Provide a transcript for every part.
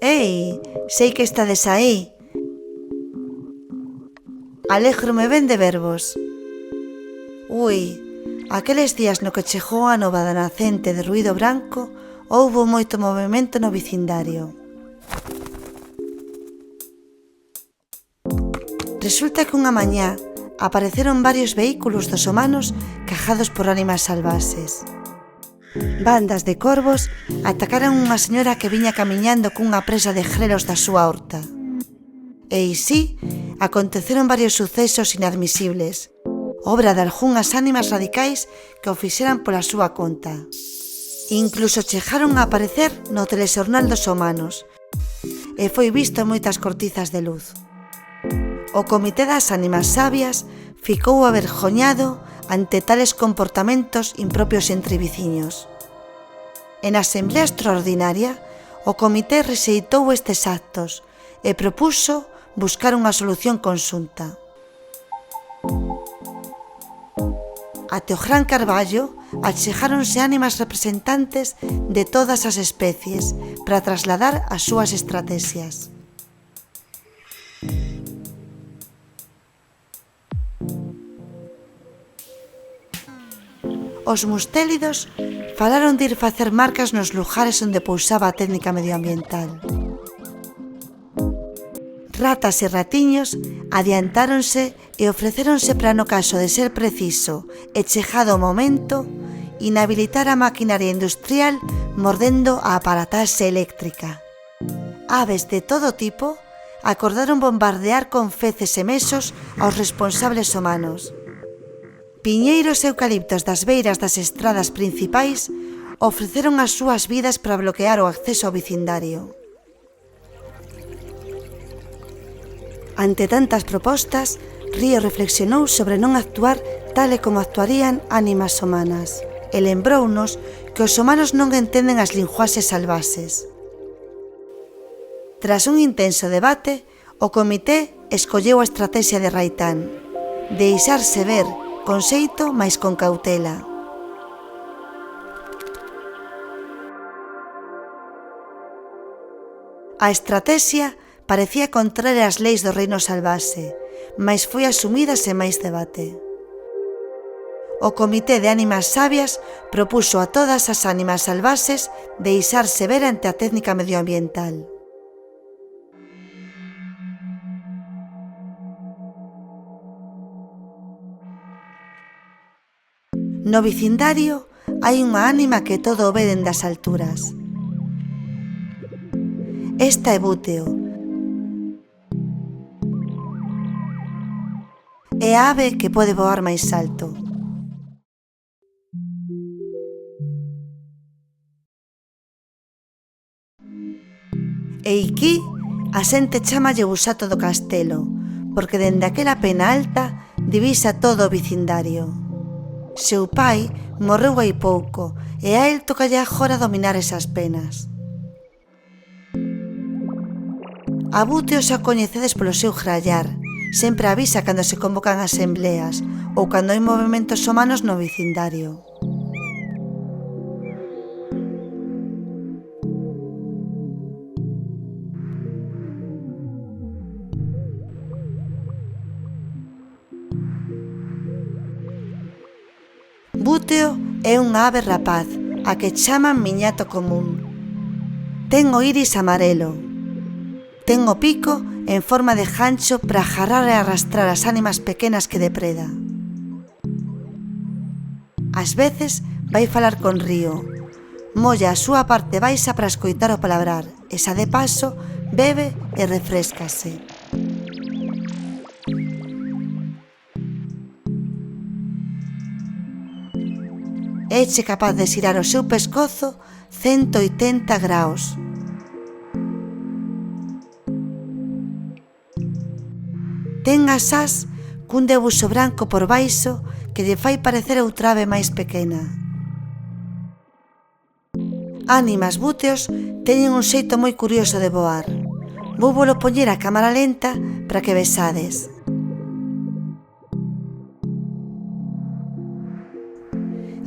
Ei, sei que estades aí. Alégrome ben de vervos. Ui, aqueles días no que chegou a nova da nacente de Ruído Branco, houbo moito movimento no vecindario. Resulta que unha mañá apareceron varios vehículos dos humanos cajados por ánimas salvaxes. Bandas de corvos atacaron unha señora que viña camiñando cunha presa de grelos da súa horta. E sí, aconteceron varios sucesos inadmisibles, obra de algunhas ánimas radicais que o fixeran pola súa conta. Incluso chegaron a aparecer no telexornal dos humanos e foi visto en moitas cortizas de luz. O Comité das Ánimas Sabias ficou avergoñado ante tales comportamentos impropios entre veciños. En asemblea extraordinaria, o comité rexeitou estes actos e propuso buscar unha solución conxunta. Até o Gran Carballo achegáronse ánimas representantes de todas as especies para trasladar as súas estrategias. Os mustélidos falaron de ir facer marcas nos lugares onde pousaba a técnica medioambiental. Ratas e ratiños adiantáronse e ofrecéronse para, no caso de ser preciso e chegado o momento, inhabilitar a maquinaria industrial mordendo a aparataxe eléctrica. Aves de todo tipo acordaron bombardear con feces e mesos aos responsables humanos. Piñeiros e eucaliptos das beiras das estradas principais ofreceron as súas vidas para bloquear o acceso ao vecindario. Ante tantas propostas, Río reflexionou sobre non actuar tal e como actuarían ánimas humanas e lembrounos que os humanos non entenden as linguaxes salvaxes. Tras un intenso debate, o comité escolleu a estrategia de Raitán, deixarse ver con xeito mais con cautela. A estrategia parecía contraria ás leis do reino salvaxe, mais foi asumida sen máis debate. O Comité de Ánimas Sabias propuso a todas as ánimas salvaxes deixarse ver ante a técnica medioambiental. No vecindario hai unha ánima que todo o ve dende as alturas. Esta é Búteo. É a ave que pode voar máis alto. E aquí a xente chámalle o busato do castelo, porque dende aquela pena alta divisa todo o vecindario. Seu pai morreu hai pouco e a el tocalle agora dominar esas penas. A Búteo xa coñecedes polo seu grallar, sempre avisa cando se convocan asembleas ou cando hai movimentos humanos no vecindario. Búteo é unha ave rapaz, a que chaman miñato común. Ten o iris amarelo. Ten o pico en forma de gancho para agarrar e arrastrar as ánimas pequenas que depreda. Ás veces vai falar con Río. Molla a súa parte baixa para escoitar o palabrar e, xa de paso, bebe e refrescase. Éche capaz de xirar o seu pescozo 180 graus. Ten as ás cun debuxo branco por baixo que lle fai parecer outra ave máis pequena. Ánimas búteos teñen un xeito moi curioso de voar. Vou volo poñer a cámara lenta para que vexades.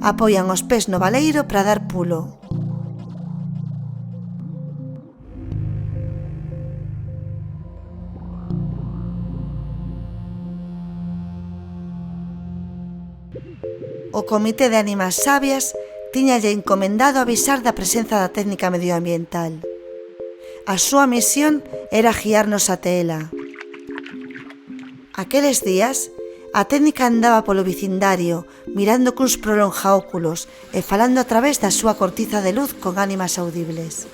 apoian os pés no baleiro para dar pulo. O Comité de Ánimas Sabias tiñalle encomendado avisar da presenza da técnica medioambiental. A súa misión era guiarnos até ela. Aqueles días, a técnica andaba polo vecindario, mirando cuns prolongaóculos e falando a través da súa cortiza de luz con ánimas audibles.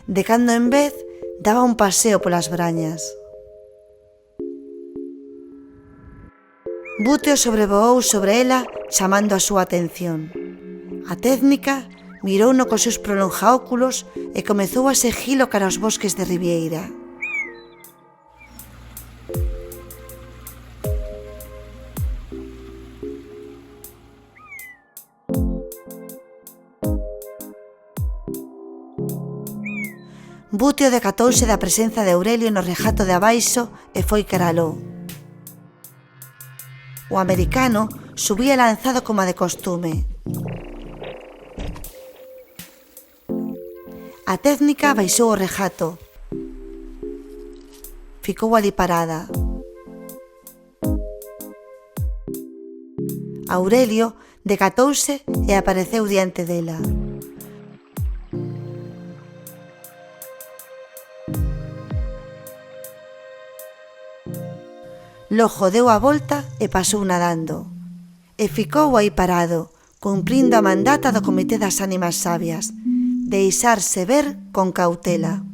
De cando en vez, daba un paseo polas brañas. Búteo sobrevoou sobre ela, chamando a súa atención. A técnica mirouno cos seus prolongaóculos e comezou a seguilo cara aos bosques de Ribeira. Búteo decatouse da presenza de Aurelio no regato de abaixo e foi cara aló. O americano subía lanzado como de costume. A técnica baixou o regato. Ficou ali parada. Aurelio decatouse e apareceu diante dela. Logo deu a volta e pasou nadando. E ficou aí parado, cumprindo a mandata do Comité das Ánimas Sabias, deixarse ver con cautela.